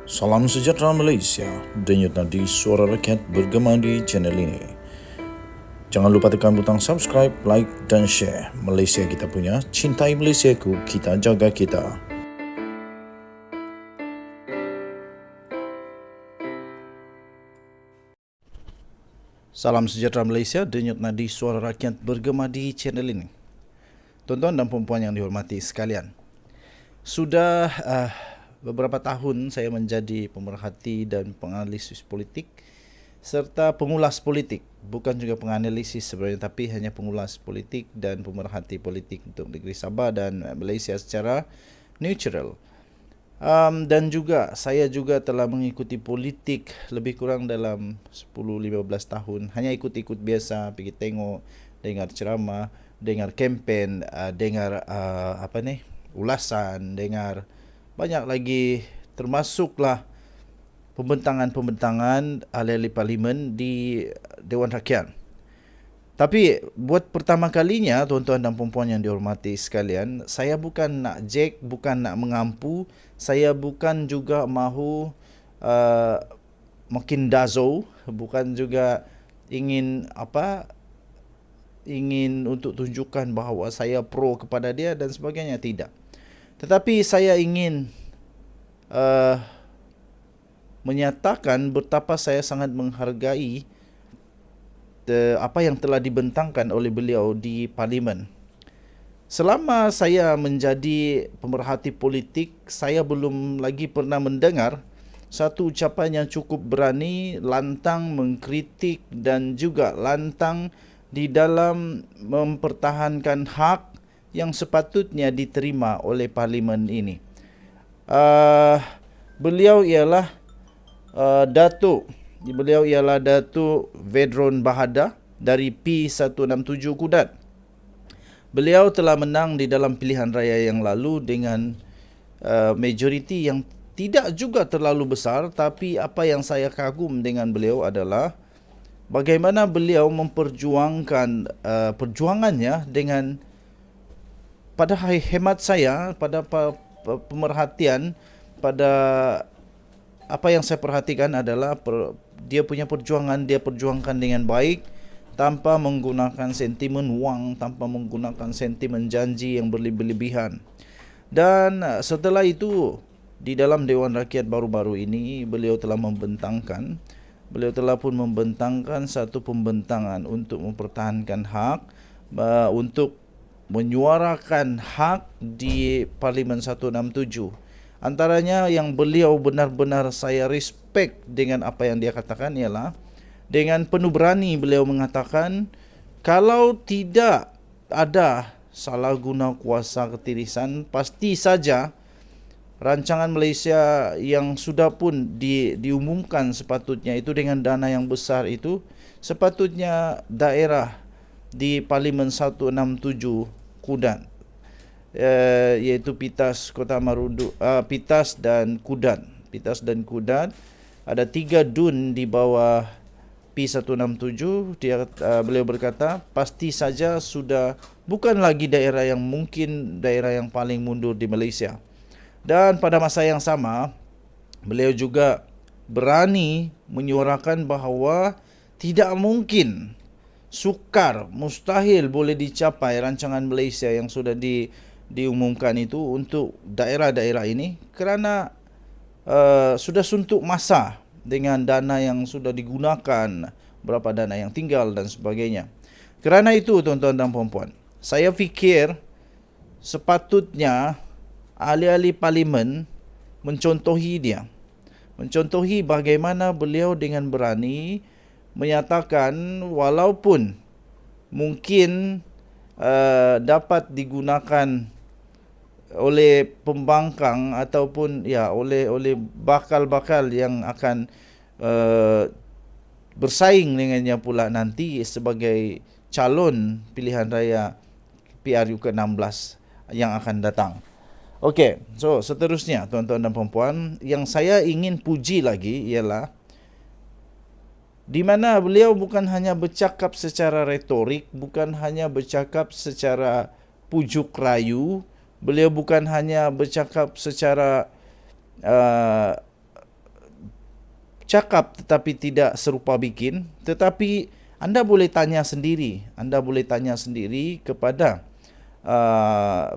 Salam sejahtera Malaysia, denyut nadi suara rakyat bergema di channel ini. Jangan lupa tekan butang subscribe, like dan share. Malaysia kita punya, cintai Malaysiaku, kita jaga kita. Salam sejahtera Malaysia, denyut nadi suara rakyat bergema di channel ini. Tuan-tuan dan puan-puan yang dihormati sekalian, sudah beberapa tahun saya menjadi pemerhati dan penganalisis politik serta pengulas politik, bukan juga penganalisis sebenarnya, tapi hanya pengulas politik dan pemerhati politik untuk negeri Sabah dan Malaysia secara neutral. Dan juga saya juga telah mengikuti politik lebih kurang dalam 10-15 tahun. Hanya ikut-ikut biasa, pergi tengok, dengar ceramah, dengar kempen, dengar ulasan, dengar banyak lagi, termasuklah pembentangan-pembentangan ahli-ahli parlimen di Dewan Rakyat. Tapi buat pertama kalinya, tuan-tuan dan puan-puan yang dihormati sekalian, saya bukan nak jack, bukan nak mengampu, saya bukan juga mahu makin dazo, bukan juga ingin ingin untuk tunjukkan bahawa saya pro kepada dia dan sebagainya, tidak. Tetapi saya ingin menyatakan betapa saya sangat menghargai apa yang telah dibentangkan oleh beliau di parlimen. Selama saya menjadi pemerhati politik, saya belum lagi pernah mendengar satu ucapan yang cukup berani, lantang mengkritik dan juga lantang di dalam mempertahankan hak yang sepatutnya diterima oleh parlimen ini. Beliau ialah Datuk Vedron Bahada dari P167 Kudat. Beliau telah menang di dalam pilihan raya yang lalu dengan majoriti yang tidak juga terlalu besar, tapi apa yang saya kagum dengan beliau adalah bagaimana beliau memperjuangkan perjuangannya dengan, pada hemat saya, pada pemerhatian, pada apa yang saya perhatikan adalah dia punya perjuangan, dia perjuangkan dengan baik tanpa menggunakan sentimen wang, tanpa menggunakan sentimen janji yang berlebihan. Dan setelah itu, di dalam Dewan Rakyat baru-baru ini, beliau telah pun membentangkan satu pembentangan untuk mempertahankan hak, untuk menyuarakan hak di Parlimen 167. Antaranya yang beliau benar-benar saya respect dengan apa yang dia katakan ialah, dengan penuh berani beliau mengatakan, kalau tidak ada salah guna kuasa ketirisan, pasti saja rancangan Malaysia yang sudah pun diumumkan sepatutnya itu dengan dana yang besar itu, sepatutnya daerah di Parlimen 167 Kudat, iaitu Pitas, Kota Marudu, Pitas dan Kudat. Ada 3 dun di bawah P167. Beliau berkata pasti saja sudah bukan lagi daerah yang mungkin daerah yang paling mundur di Malaysia. Dan pada masa yang sama, beliau juga berani menyuarakan bahawa tidak mungkin, sukar, mustahil boleh dicapai rancangan Malaysia yang sudah diumumkan itu untuk daerah-daerah ini, kerana sudah suntuk masa dengan dana yang sudah digunakan, berapa dana yang tinggal dan sebagainya. Kerana itu, tuan-tuan dan puan-puan, saya fikir sepatutnya ahli-ahli parlimen mencontohi dia, mencontohi bagaimana beliau dengan berani menyatakan walaupun mungkin dapat digunakan oleh pembangkang ataupun oleh bakal-bakal yang akan bersaing dengannya pula nanti sebagai calon pilihan raya PRU ke-16 yang akan datang. Okey, so seterusnya, tuan-tuan dan puan-puan, yang saya ingin puji lagi ialah di mana beliau bukan hanya bercakap secara retorik, bukan hanya bercakap secara pujuk rayu, beliau bukan hanya bercakap secara cakap tetapi tidak serupa bikin, tetapi anda boleh tanya sendiri. Anda boleh tanya sendiri kepada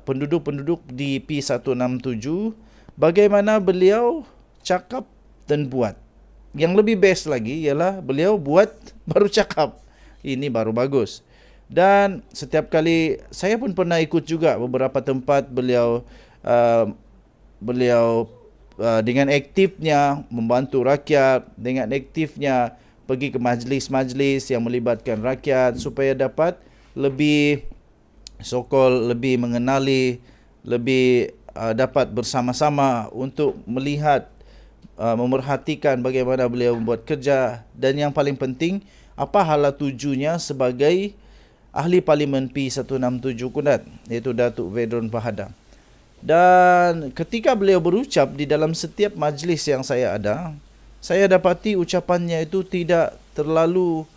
penduduk-penduduk di P167 bagaimana beliau cakap dan buat. Yang lebih best lagi ialah beliau buat baru cakap. Ini baru bagus. Dan setiap kali saya pun pernah ikut juga beberapa tempat beliau dengan aktifnya membantu rakyat, dengan aktifnya pergi ke majlis-majlis yang melibatkan rakyat supaya dapat lebih lebih mengenali, lebih dapat bersama-sama untuk melihat, memerhatikan bagaimana beliau membuat kerja, dan yang paling penting apa hala tujunya sebagai ahli parlimen P167 Kudat, iaitu Datuk Vedron Bahada. Dan ketika beliau berucap di dalam setiap majlis yang saya ada, saya dapati ucapannya itu tidak terlalu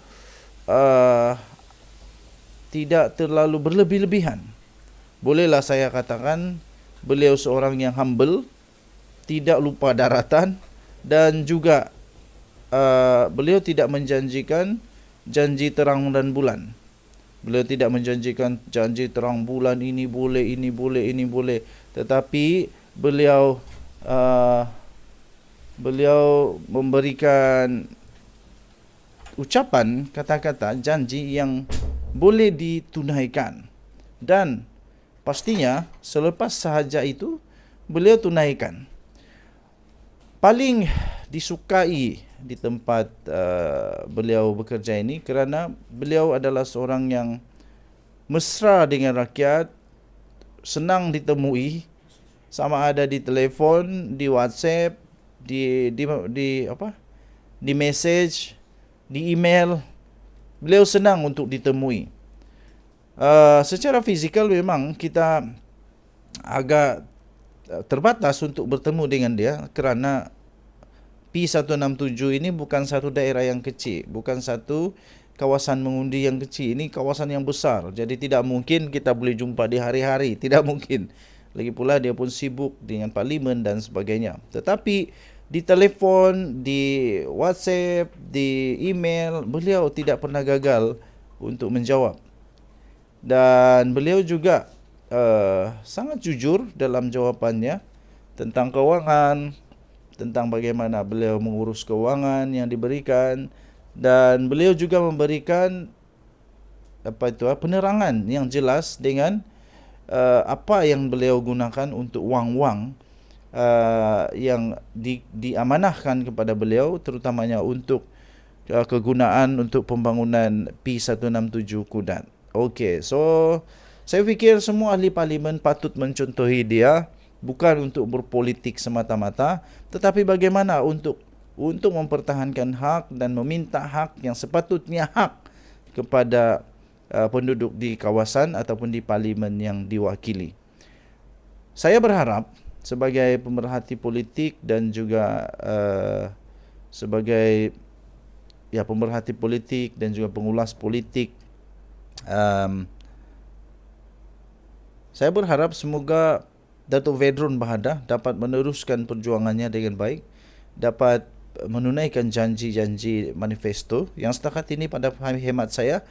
berlebih-lebihan. Bolehlah saya katakan beliau seorang yang humble, tidak lupa daratan, dan juga beliau tidak menjanjikan janji terang dan bulan. Beliau tidak menjanjikan janji terang bulan, ini boleh, ini boleh, ini boleh. Tetapi beliau memberikan ucapan, kata-kata, janji yang boleh ditunaikan. Dan pastinya selepas sahaja itu beliau tunaikan. Paling disukai di tempat beliau bekerja ini kerana beliau adalah seorang yang mesra dengan rakyat, senang ditemui, sama ada di telefon, di WhatsApp, di message, di email. Beliau senang untuk ditemui. Secara fizikal memang kita agak terbatas untuk bertemu dengan dia kerana P167 ini bukan satu daerah yang kecil, bukan satu kawasan mengundi yang kecil. Ini kawasan yang besar. Jadi tidak mungkin kita boleh jumpa di hari-hari, tidak mungkin. Lagi pula dia pun sibuk dengan parlimen dan sebagainya. Tetapi di telefon, di WhatsApp, di email, beliau tidak pernah gagal untuk menjawab. Dan beliau juga sangat jujur dalam jawapannya tentang kewangan, tentang bagaimana beliau mengurus kewangan yang diberikan, dan beliau juga memberikan penerangan yang jelas dengan apa yang beliau gunakan untuk wang-wang yang diamanahkan kepada beliau, terutamanya untuk kegunaan untuk pembangunan P167 Kudat. Okey, so saya fikir semua ahli parlimen patut mencontohi dia, bukan untuk berpolitik semata-mata, tetapi bagaimana untuk mempertahankan hak dan meminta hak yang sepatutnya hak kepada penduduk di kawasan ataupun di parlimen yang diwakili. Saya berharap sebagai pemerhati politik dan juga sebagai pemerhati politik dan juga pengulas politik, saya berharap semoga Datuk Vedron Bahada dapat meneruskan perjuangannya dengan baik, dapat menunaikan janji-janji manifesto yang setakat ini pada hemat saya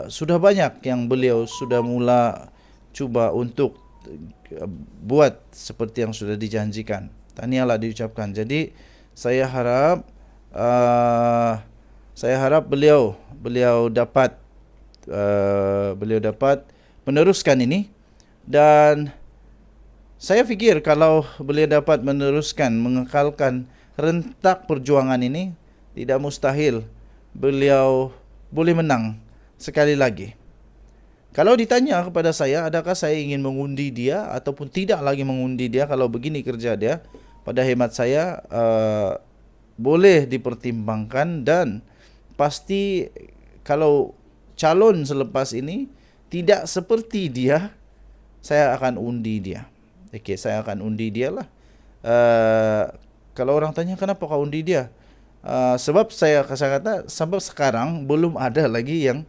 sudah banyak yang beliau sudah mula cuba untuk buat seperti yang sudah dijanjikan. Tahniahlah diucapkan. Jadi saya harap beliau dapat meneruskan ini, dan saya fikir kalau beliau dapat meneruskan, mengekalkan rentak perjuangan ini, tidak mustahil beliau boleh menang sekali lagi. Kalau ditanya kepada saya, adakah saya ingin mengundi dia ataupun tidak lagi mengundi dia kalau begini kerja dia, pada hemat saya boleh dipertimbangkan, dan pasti kalau calon selepas ini tidak seperti dia, saya akan undi dia. Okey, saya akan undi dia lah. Kalau orang tanya kenapa kau undi dia? Sebab saya kata, sebab sekarang belum ada lagi yang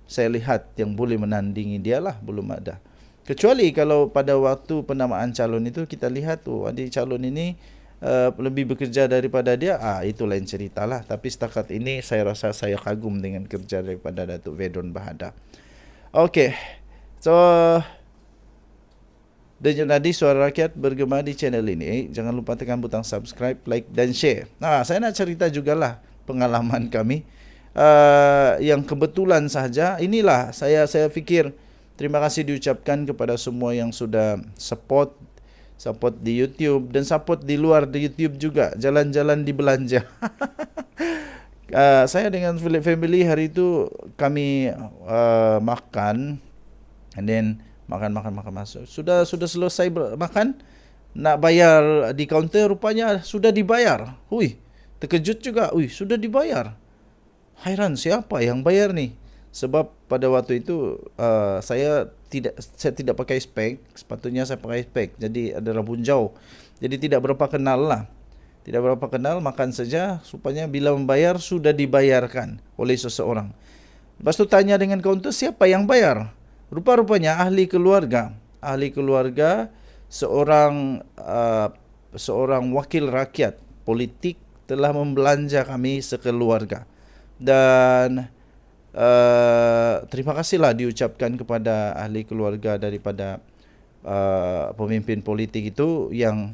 saya lihat yang boleh menandingi dia lah, belum ada. Kecuali kalau pada waktu penamaan calon itu kita lihat adik calon ini lebih bekerja daripada dia, itu lain cerita lah. Tapi setakat ini saya rasa saya kagum dengan kerja daripada Datuk Vedron Bahada. Okey, so Denyut Nadi Suara Rakyat bergema di channel ini. Jangan lupa tekan butang subscribe, like dan share. Saya nak cerita jugalah pengalaman kami. Yang kebetulan sahaja, inilah saya fikir terima kasih diucapkan kepada semua yang sudah support di YouTube dan support di luar di YouTube juga, jalan-jalan di belanja. Saya dengan family hari itu kami makan, and then makan masuk. Sudah selesai makan, nak bayar di kaunter, rupanya sudah dibayar. Terkejut juga. Sudah dibayar. Hairan, siapa yang bayar ni? Sebab pada waktu itu saya tidak pakai spek. Sepatutnya saya pakai spek. Jadi ada rabun jauh. Jadi tidak berapa kenal lah. Tidak berapa kenal, makan saja. Supaya bila membayar sudah dibayarkan oleh seseorang. Lepas tu tanya dengan kaunter, siapa yang bayar? Rupa-rupanya ahli keluarga, seorang wakil rakyat politik telah membelanja kami sekeluarga. Dan terima kasihlah diucapkan kepada ahli keluarga daripada pemimpin politik itu, yang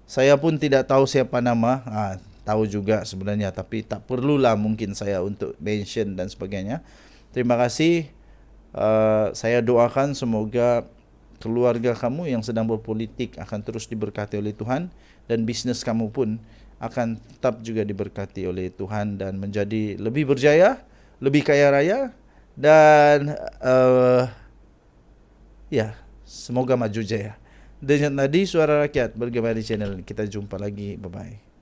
saya pun tidak tahu siapa nama. Tahu juga sebenarnya, tapi tak perlulah mungkin saya untuk mention dan sebagainya. Terima kasih. Saya doakan semoga keluarga kamu yang sedang berpolitik akan terus diberkati oleh Tuhan, dan bisnes kamu pun akan tetap juga diberkati oleh Tuhan dan menjadi lebih berjaya, lebih kaya raya, dan semoga maju jaya. Denyut Nadi Suara Rakyat bergema di channel. Kita jumpa lagi. Bye-bye.